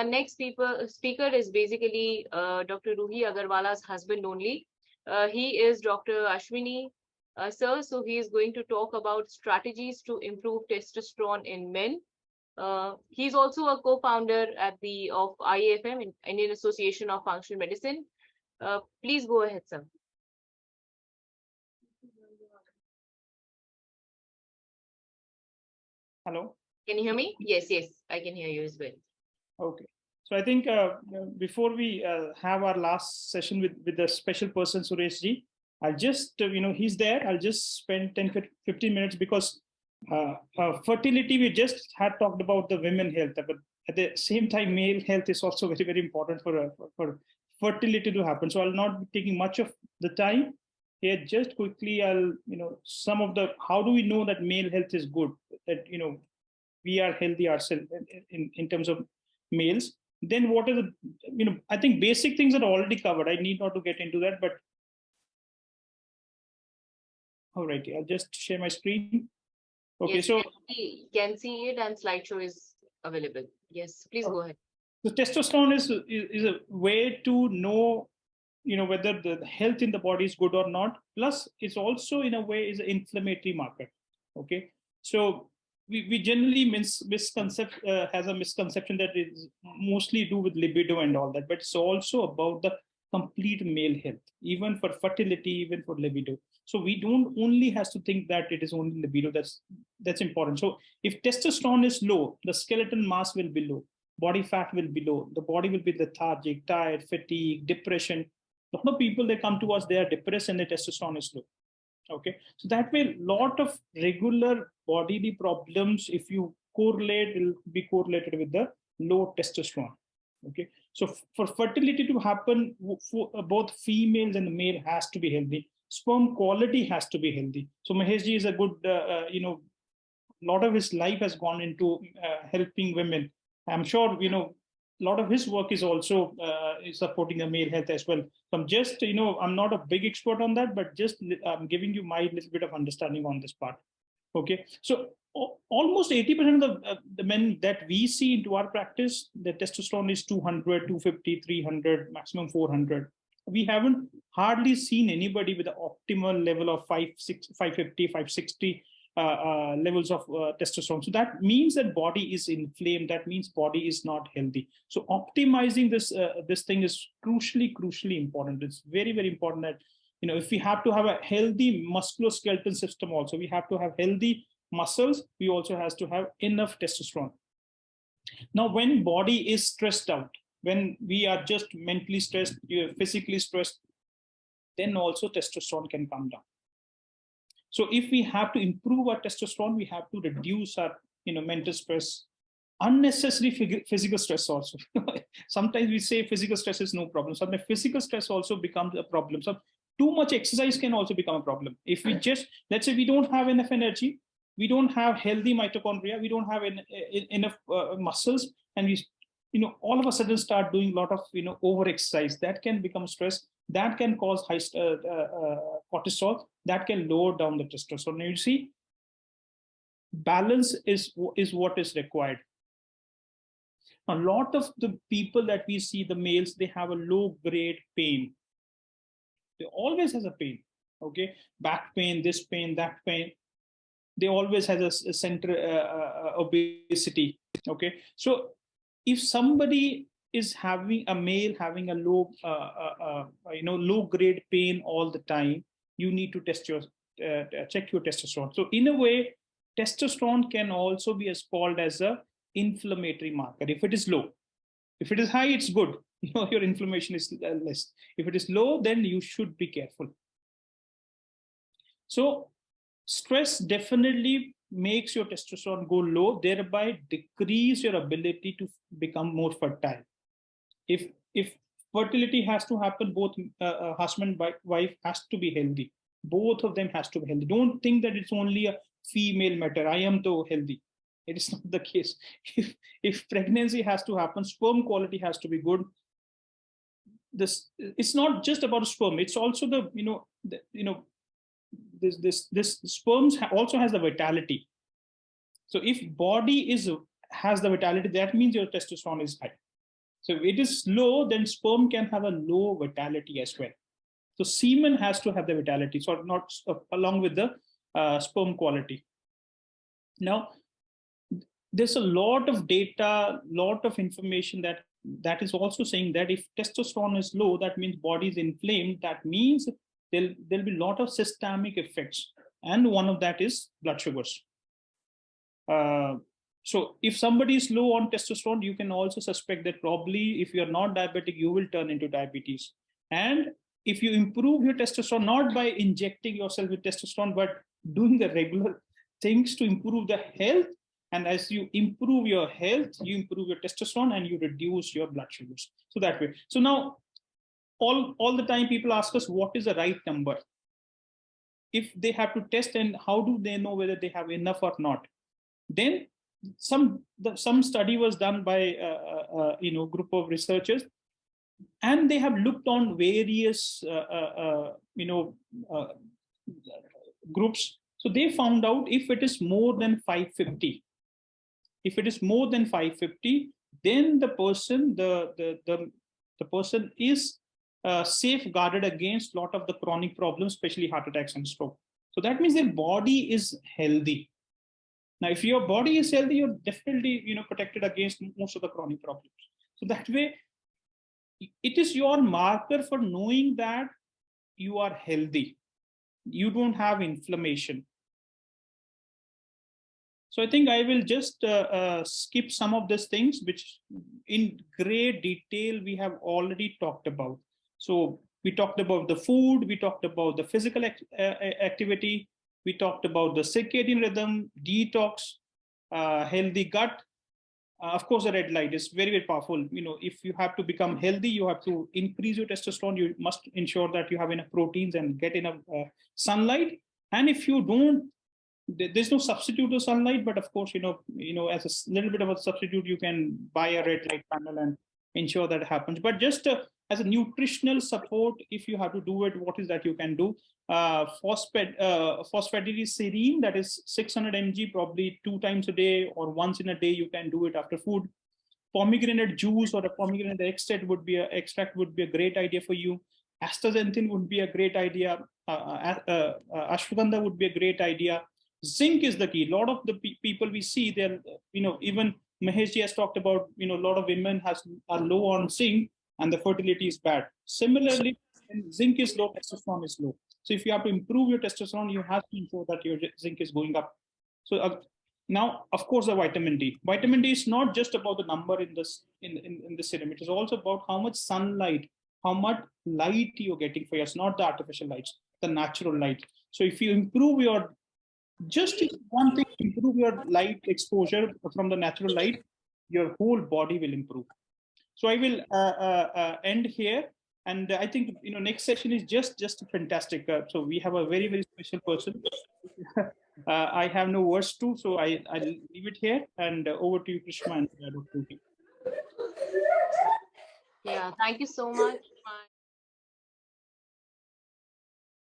next speaker is basically Dr. Ruhi Agarwala's husband only. He is Dr. Ashwani sir. So he is going to talk about strategies to improve testosterone in men. He's also a co-founder of IAFM, Indian Association of Functional Medicine. Please go ahead, sir. Hello. Can you hear me? Yes, I can hear you as well. Okay. So I think before we have our last session with the special person, Suresh ji, I'll just, he's there. I'll just spend 10-15 minutes because fertility, we just had talked about the women health, but at the same time, male health is also very, very important for fertility to happen. So I'll not be taking much of the time here. Just quickly, I'll, some of the, how do we know that male health is good, that, we are healthy ourselves in terms of males. Then what are the, I think basic things are already covered. I need not to get into that, but all right, I'll just share my screen. Okay, yes, so you can see it and slideshow is available. Yes, please go ahead. So testosterone is a way to know, whether the health in the body is good or not. Plus, it's also in a way is an inflammatory marker. Okay, so we generally has a misconception that it's mostly do with libido and all that, but it's also about the complete male health, even for fertility, even for libido. So we don't only has to think that it is only libido that's important. So if testosterone is low, the skeletal mass will be low, body fat will be low, the body will be lethargic, tired, fatigue, depression. A lot of people, they come to us, they are depressed and their testosterone is low. Okay, so that way, lot of regular bodily problems, if you correlate, will be correlated with the low testosterone. Okay, so for fertility to happen, for both females and the male has to be healthy. Sperm quality has to be healthy. So Mahesh ji is a good, lot of his life has gone into helping women. I'm sure, a lot of his work is also supporting the male health as well. So I'm just, I'm not a big expert on that, but just I'm giving you my little bit of understanding on this part. Okay, so almost 80% of the men that we see into our practice, the testosterone is 200, 250, 300, maximum 400. We haven't hardly seen anybody with an optimal level of 550, 560 levels of testosterone. So that means that body is inflamed. That means body is not healthy. So optimizing this thing is crucially important. It's very, very important that, if we have to have a healthy musculoskeletal system also, we have to have healthy muscles. We also has to have enough testosterone. Now, when body is stressed out, when we are just mentally stressed, physically stressed, then also testosterone can come down. So if we have to improve our testosterone, we have to reduce our, mental stress, unnecessary physical stress also. Sometimes we say physical stress is no problem. Sometimes physical stress also becomes a problem. So too much exercise can also become a problem. If we just, let's say we don't have enough energy, we don't have healthy mitochondria, we don't have enough muscles, and we, all of a sudden start doing a lot of, over exercise, that can become stress, that can cause high cortisol, that can lower down the testosterone. You see, balance is what is required. A lot of the people that we see, the males, they have a low grade pain. They always has a pain. Okay, back pain, this pain, that pain. They always has a center obesity. Okay, so if somebody is having a male having a low, low grade pain all the time, you need to check your testosterone. So in a way, testosterone can also be called as a inflammatory marker. If it is low, if it is high, it's good. Your inflammation is less. If it is low, then you should be careful. So stress definitely makes your testosterone go low, thereby decrease your ability to become more fertile. If fertility has to happen, both husband and wife has to be healthy. Both of them has to be healthy. Don't think that it's only a female matter. I am so healthy. It is not the case. If pregnancy has to happen, sperm quality has to be good. It's not just about sperm. It's also this sperms also has the vitality. So if body has the vitality, that means your testosterone is high. So if it is low, then sperm can have a low vitality as well. So semen has to have the vitality, so not along with the sperm quality. Now, there's a lot of data, lot of information that is also saying that if testosterone is low, that means body is inflamed. That means there'll be a lot of systemic effects, and one of that is blood sugars. So if somebody is low on testosterone, you can also suspect that probably if you're not diabetic, you will turn into diabetes. And if you improve your testosterone, not by injecting yourself with testosterone, but doing the regular things to improve the health, and as you improve your health, you improve your testosterone and you reduce your blood sugars. So that way. So now all the time people ask us, what is the right number? If they have to test, and how do they know whether they have enough or not? Then some study was done by group of researchers, and they have looked on various groups. So they found out if it is more than 550, then the person is safeguarded against a lot of the chronic problems, especially heart attacks and stroke. So that means their body is healthy. Now, if your body is healthy, you're definitely protected against most of the chronic problems. So that way, it is your marker for knowing that you are healthy. You don't have inflammation. So I think I will just skip some of these things, which in great detail we have already talked about. So we talked about the food, we talked about the physical activity, we talked about the circadian rhythm, detox, healthy gut. Of course, the red light is very, very powerful. If you have to become healthy, you have to increase your testosterone. You must ensure that you have enough proteins and get enough sunlight. And if you don't, there's no substitute to sunlight, but of course, as a little bit of a substitute, you can buy a red light panel and ensure that happens. But just as a nutritional support, if you have to do it, what is that you can do? Phosphatidylserine, that is 600 mg, probably 2 times a day or once in a day, you can do it after food. Pomegranate juice or a pomegranate extract would be a great idea for you. Astaxanthin would be a great idea. Ashwagandha would be a great idea. Zinc is the key. A lot of the people we see, they're, even Maheshji has talked about, a lot of women are low on zinc and the fertility is bad. Similarly, when zinc is low, testosterone is low. So if you have to improve your testosterone, you have to ensure that your zinc is going up. So now, of course, the vitamin D. Vitamin D is not just about the number in the serum. It is also about how much sunlight, how much light you're getting for yours, not the artificial lights, the natural light. So if you improve your, just one thing, improve your light exposure from the natural light, your whole body will improve. So I will end here. And I think, next session is just fantastic. So we have a very, very special person. I have no words to, so I'll leave it here, and over to you, Krishma and Dr. Yeah, thank you so much.